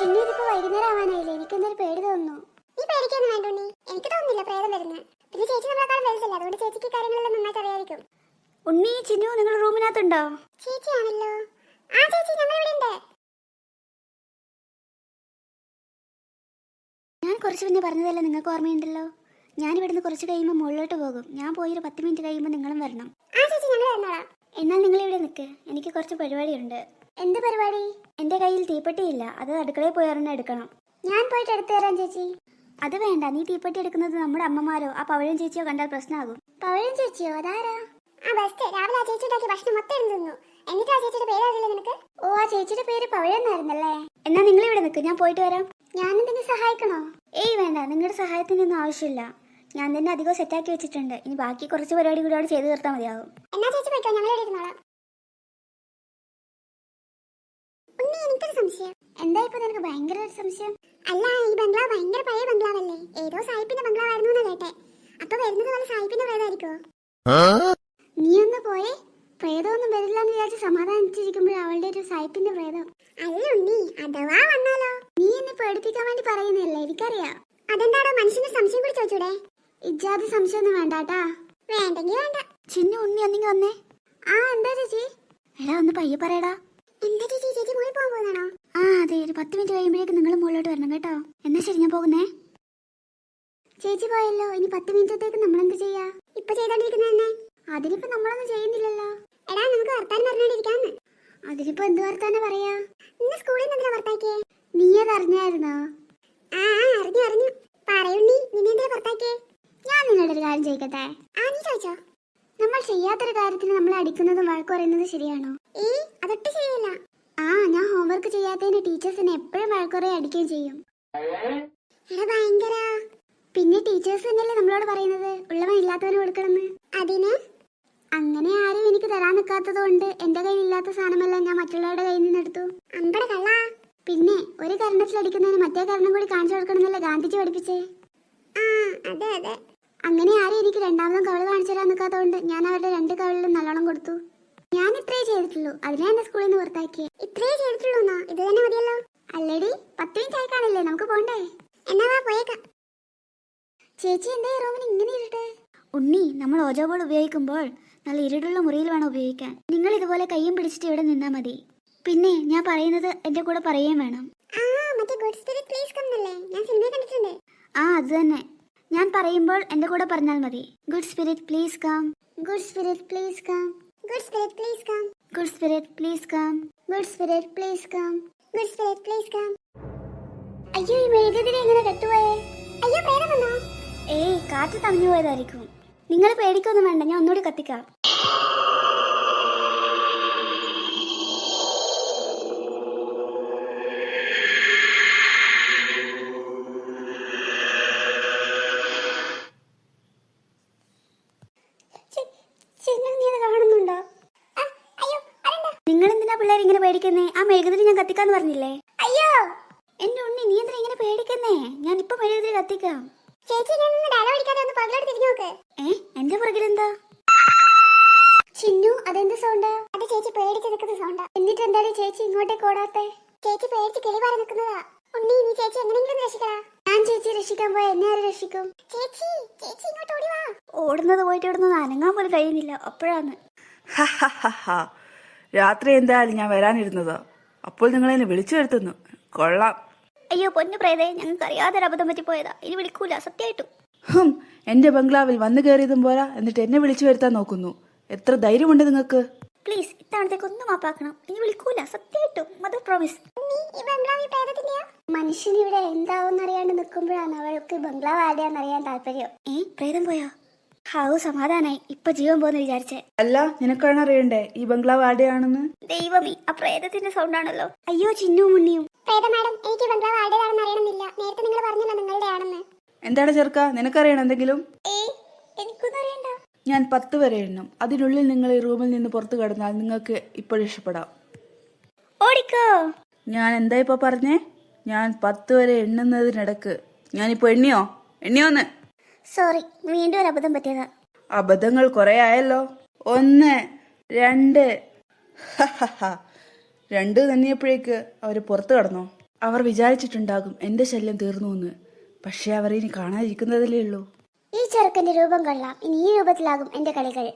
ചിന്നു ഇതിപ്പോ വൈകുന്നേരം ആവാനായില്ലേ? എനിക്കെന്തൊരു പേടി തോന്നുന്നു. നീ പേടിക്കൊന്നും വേണ്ട ഉണ്ണി, എനിക്ക് തോന്നുന്നില്ല പ്രേതം വരുന്നത്. പിന്നെ ചേച്ചി നമ്മളെക്കാളും വലുതല്ലേ, അതുകൊണ്ട് ചേച്ചിക്ക് കാര്യങ്ങളെല്ലാം നന്നായിട്ട് അറിയായിരിക്കും. ഉണ്ണി, ചിന്നു നിങ്ങൾ റൂമിനകത്തുണ്ടോ? ചേച്ചിയാണല്ലോ. ആ ചേച്ചി, ഞങ്ങൾ ഇവിടെ ഉണ്ട്. ഞാൻ കുറച്ച് മുന്നേ പറഞ്ഞതല്ലേ, നിങ്ങൾക്ക് ഓർമ്മയുണ്ടല്ലോ? ഞാൻ ഇവിടുന്ന് കുറച്ച് കഴിയുമ്പോൾ മുകളിലോട്ട് പോകും. ഞാൻ പോയൊരു 10 മിനിറ്റ് കഴിയുമ്പോൾ നിങ്ങളും വരണം. ആ ചേച്ചി, ഞങ്ങൾ വന്നോളാം. എന്നാൽ നിങ്ങൾ ഇവിടെ നിൽക്ക്, എനിക്ക് കുറച്ച് പരിപാടിയുണ്ട്. എന്ത് പരിപാടി? എൻ്റെ കയ്യിൽ തീപ്പെട്ടിയില്ല, അത് അടുക്കളയിൽ പോയി ഒരെണ്ണം എടുക്കണം. ഞാൻ പോയിട്ട് എടുത്തു തരാം ചേച്ചി. അത് വേണ്ട, നീ തീപ്പെട്ടി എടുക്കുന്നത് നമ്മുടെ അമ്മമാരോ ആ പവഴൻ ചേച്ചിയോ കണ്ടാൽ പ്രശ്നമാകും. പവഴൻ ചേച്ചിയോ? അതാരാ? ആ ബെസ്റ്റ്, രാവിലെ ആ ചേച്ചി ഉണ്ടാക്കി ഭക്ഷണം മൊത്തം തിന്നു. എന്നിട്ട് ആ ചേച്ചിയുടെ പേര് അറിയില്ല നിനക്ക്? ഓ, ആ ചേച്ചിയുടെ പേര് പവഴന്നായിരുന്നല്ലേ? എന്നാൽ നിങ്ങൾ ഇവിടെ നിൽക്ക്, ഞാൻ പോയിട്ട് വരാം. ഞാനെന്തിനു സഹായിക്കണോ? ഏയ് വേണ്ട, നിങ്ങളുടെ സഹായത്തിനൊന്നും ആവശ്യമില്ല. ഞാൻ തന്നെ അധികം സെറ്റാക്കി വെച്ചിട്ടുണ്ട്. ഇനി ബാക്കി കുറച്ച് പരിപാടി കൂടി അവിടെ ചെയ്ത് തീർത്താൽ മതിയാകും. എന്നാ ചേച്ചി പോയിക്കോ, ഞങ്ങൾ ഇവിടെ ഇരുന്നോളാം. ഉണ്ണി, എനിക്കൊരു സംശയം. എന്താ ഇപ്പൊ നിനക്ക് ഭയങ്കര ഒരു സംശയം? അല്ല, ഈ ബംഗ്ലാവ് ഭയങ്കര പഴയ ബംഗ്ലാവല്ലേ? ഏതോ സായിപ്പിന്റെ ബംഗ്ലാവ് ആയിരുന്നു എന്ന് കേട്ടെ. അപ്പൊ വരുന്നത് പോലെ സായിപ്പിന്റെ പ്രേതമായിരിക്കോ? നീ ഒന്ന് പോയേ. പ്രേതമൊന്നും വരില്ല എന്ന് വിചാരിച്ച് സമാധാനിച്ചിരിക്കുമ്പോൾ അവളുടെ ഒരു സായിപ്പിന്റെ പ്രേതം. അല്ല ഉണ്ണി, അഥവാ വന്നാലോ? നീ എന്നെ പേടിപ്പിക്കാൻ വേണ്ടി പറയുന്നതല്ലേ, എനിക്കറിയാം. അതെന്താടോ, മനുഷ്യന്റെ സംശയം കൂടി ചോദിച്ചൂടെ? ഇജാതി സംശയമൊന്നും വേണ്ടാട്ടാ. വേണ്ടെങ്കിൽ വേണ്ട. ചിന്നു, ഉണ്ണി ഒന്നെങ്കിൽ വന്നേ. ആ, എന്താ ചേച്ചി? എടാ ഒന്ന് പയ്യെ പറയടാ. എന്താ ചേച്ചി, ചേച്ചി മുകളിൽ പോകാൻ പോകുന്നതാണോ? ആ അതെ, ഒരു 10 മിനിറ്റ് കഴിയുമ്പോഴേക്ക് നിങ്ങൾ മുകളിലോട്ട് വരണം കേട്ടോ. എന്നാ ശരി, ഞാൻ പോകുന്നേ. ചേച്ചി പോയല്ലോ, ഇനി 10 മിനിറ്റത്തേക്ക് നമ്മളെന്ത് ചെയ്യാ? ഇപ്പൊ ചെയ്തോണ്ടിരിക്കുന്നത് തന്നെ. അതിനിപ്പോ നമ്മളൊന്നും ചെയ്യുന്നില്ലല്ലോ. എടാ, നമുക്ക് വർത്താനം പറഞ്ഞോണ്ടിരിക്കാന്ന്. അതിനിപ്പോ എന്ത് വർത്താനം പറയാ? ഇന്ന് സ്കൂളിൽ നിന്ന് എന്തിനാ പുറത്താക്കിയേ? നീ അത് അറിഞ്ഞായിരുന്നോ? ആ, അറിഞ്ഞു. പറയുണ്ണി, നിന്നെ എന്തിനാ പുറത്താക്കിയേ? ഞാൻ നിങ്ങളുടെ ഒരു കാര്യം ചോദിക്കട്ടെ? ആ, നീ ചോദിച്ചോ. നമ്മൾ ചെയ്യാത്തൊരു കാര്യത്തിന് നമ്മൾ അടിക്കുന്നതും വഴക്ക് പറയുന്നത് ശരിയാണോ? അതൊട്ട് ശരിയല്ല. ആ, ഞാൻ ഹോംവർക്ക് ചെയ്യാത്തതിന് ടീച്ചേഴ്സിനെ എപ്പോഴും വഴക്കുറേ അടിക്കുകയും ചെയ്യും. എടാ ഭയങ്കര. പിന്നെ ടീച്ചേഴ്സ് തന്നെയല്ലേ നമ്മളോട് പറയുന്നത് ഉള്ളവൻ ഇല്ലാത്തവന് കൊടുക്കണമെന്ന്. അതിന് അങ്ങനെ ആരും എനിക്ക് തരാൻ നിൽക്കാത്തത് കൊണ്ട് എന്റെ കയ്യിൽ ഇല്ലാത്ത സാധനമെല്ലാം ഞാൻ മറ്റുള്ളവരുടെ കയ്യിൽ നിന്ന് എടുത്തു. അമ്പട കള്ള. പിന്നെ ഒരു കരണത്തിലടിക്കുന്നതിന് മറ്റേ കരണം കൂടി കാണിച്ചു കൊടുക്കണമെന്നല്ലേ ഗാന്ധിജി പഠിപ്പിച്ചേ? ആ, അതെ. അങ്ങനെ ആരും എനിക്ക് രണ്ടാമതും കവള് കാണിച്ചു തരാൻ നിൽക്കാത്തതുകൊണ്ട് ഞാൻ അവരുടെ 2 കവളിലും നല്ലോണം കൊടുത്തു. ഞാൻ ഇത്രേ ചെയ്തിട്ടുള്ളൂ, അതിനാ എന്നെ സ്കൂളിൽ നിന്ന് പുറത്താക്കിയേ. ഇത്രേ ചെയ്തിട്ടുള്ളൂന്നോ? ഇത് തന്നെ മതിയല്ലോ. അല്ലടി, 10 മിനിറ്റ് ആയി കാണില്ലേ, നമുക്ക് പോണ്ടേ? എന്നാ വാ, പോയേക്കാം. ചേച്ചി എന്താ ഈ റൂമിന് ഇങ്ങനെ ഇരുട്ട്? ഉണ്ണി, നമ്മൾ ഓജോ ബോർഡ് ഉപയോഗിക്കുമ്പോൾ നല്ല ഇരുട്ടുള്ള മുറിയിൽ വേണം ഉപയോഗിക്കാൻ. നിങ്ങൾ ഇതുപോലെ കയ്യും പിടിച്ചിട്ട് ഇവിടെ നിന്നാ മതി. പിന്നെ ഞാൻ പറയുന്നത് എന്റെ കൂടെ പറയുകയും വേണം. ആ, മറ്റേ ഗുഡ് സ്പിരിറ്റ് പ്ലീസ് കം എന്നല്ലേ? ഞാൻ സിനിമ കണ്ടിട്ടുണ്ട്. ആ, അത് തന്നെ. ഞാൻ പറയുമ്പോൾ എന്റെ കൂടെ പറഞ്ഞാൽ മതി. Good spirit please come. Good spirit please come. Good spirit please come. Good spirit please come. Good spirit please come. Good spirit please come. അയ്യോ, ഈ മെഴുകുതിരി എങ്ങനെ കെട്ടുപോയേ? അയ്യോ, പ്രേതം വന്നോ? ഏയ്, കാറ്റ് തടഞ്ഞു പോയതായിരിക്കും. നിങ്ങൾ പേടിക്കൊന്നും വേണ്ട, ഞാൻ ഒന്നുകൂടി കത്തിക്കാം. കാണുന്നുണ്ടോ? നിങ്ങൾ എന്തിനാ പിള്ളേർ ഇങ്ങനെ പേടിക്കുന്നേ? ആ മെഴുകുതിരി ഞാൻ കത്തിക്കാന്ന് പറഞ്ഞില്ലേ? അയ്യോ, എന്റെ ഉണ്ണി, നീ എന്തിനാ ഇങ്ങനെ പേടിക്കുന്നേ? ഞാൻ ഇപ്പൊ മെഴുകുതിരി കത്തിക്കാം. ചേച്ചി, ഞാൻ ഡയലോഗ് അടിക്കാതെ ഒന്ന് പകലോട്ട് തിരിഞ്ഞു നോക്ക്. എന്റെ പുറകിലെന്താ? ചിന്നു, അതെന്ത് സൗണ്ട്? അത് ചേച്ചി പേടിച്ച് നിൽക്കുന്ന സൗണ്ടാ. എന്നിട്ട് എന്താടി ചേച്ചി ഇങ്ങോട്ടേക്ക് ഓടാത്തെ? ചേച്ചി പേടിച്ച് കിളി പാറി നിൽക്കുന്നതാ. ഉണ്ണി, നീ ചേച്ചി എങ്ങനെയെങ്കിലും രക്ഷിക്കടാ. ഞാൻ ചേച്ചി രക്ഷിക്കാൻ പോയ എന്നെ ആര് രക്ഷിക്കും? ചേച്ചി, ചേച്ചി ഇങ്ങോട്ട് ഓടി വാ. ഓടുന്നത് പോയിട്ട് ഇവിടുന്ന് അനങ്ങാൻ പോലും കഴിയുന്നില്ല. അപ്പോഴാണ് രാത്രി എന്തായാലും ഞാൻ വരാനിരുന്നതാ, അപ്പോൾ നിങ്ങൾ എന്നെ വിളിച്ചു വരുത്തുന്നു. കൊള്ളാം. അയ്യോ പൊന്നു പ്രേതേ, ഞങ്ങൾക്ക് അറിയാതെ ഒരു അബദ്ധം പറ്റിപ്പോയതാ. ഇനി വിളിക്കൂല, സത്യമായിട്ടും. എന്റെ ബംഗ്ലാവിൽ വന്നു കയറിയതും പോരാ, എന്നിട്ട് എന്നെ വിളിച്ചു വരുത്താൻ നോക്കുന്നു. എത്ര ധൈര്യമുണ്ട് നിങ്ങൾക്ക്? പ്ലീസ്, ഇത്തവണത്തേക്ക് ഒന്ന് മാപ്പാക്കണം. ഇനി വിളിക്കൂല, സത്യമായിട്ടും. Mother promise. മനുഷ്യൻ ഇവിടെ എന്താവും അറിയാണ്ട് നിൽക്കുമ്പോഴാണ് അവൾക്ക് ബംഗ്ലാവ് ആരുടെയാണെന്നറിയാൻ താല്പര്യം. പ്രേതം പോയോ? ഹാവു, സമാധാനായി. ഇപ്പൊ ജീവൻ പോന്ന് വിചാരിച്ചേ. അല്ല, നിനക്കാണ് അറിയണ്ടേ ഈ ബംഗ്ലാവ് ആരുടെയാണെന്ന്? ദൈവമേ, ആ പ്രേതത്തിന്റെ സൗണ്ട് ആണല്ലോ. അയ്യോ, ചിന്നു മുണ്ണിയും. പ്രേത മാഡം, എനിക്ക് ബംഗ്ലാവ് ആരുടേതാണെന്ന് അറിയണമെന്നില്ല. നേരത്തെ നിങ്ങൾ പറഞ്ഞല്ലോ നിങ്ങളുടെ ആണെന്ന്. എന്താണ് ചെറുക്ക, നിനക്കറിയണം എന്തെങ്കിലും? എനിക്കൊന്നും അറിയണ്ട. ഞാൻ 10 വരെ എണ്ണം. അതിനുള്ളിൽ നിങ്ങൾ ഈ റൂമിൽ നിന്ന് പുറത്തു കടന്നാൽ നിങ്ങൾക്ക് ഇപ്പോൾ രക്ഷപ്പെടാം. ഓടിക്കോ. ഞാൻ എന്താ ഇപ്പൊ പറഞ്ഞേ? ഞാൻ 10 വരെ എണ്ണുന്നതിനിടക്ക് ഞാനിപ്പോ എണ്ണിയോന്ന്? സോറി, വീണ്ടും ഒരു അബദ്ധം പറ്റിയതാ. അബദ്ധങ്ങൾ കുറെ ആയല്ലോ. 1, 2. 2 തന്നെയപ്പോഴേക്ക് അവര് പുറത്തു കടന്നോ? അവർ വിചാരിച്ചിട്ടുണ്ടാകും എന്റെ ശല്യം തീർന്നു എന്ന്. പക്ഷെ അവർ ഇനി കാണാതിരിക്കുന്നതല്ലേ ഉള്ളൂ. ഈ ചെറുക്കന്റെ രൂപം കൊള്ളാം. ഇനി ഈ രൂപത്തിലാകും എന്റെ കളികൾ.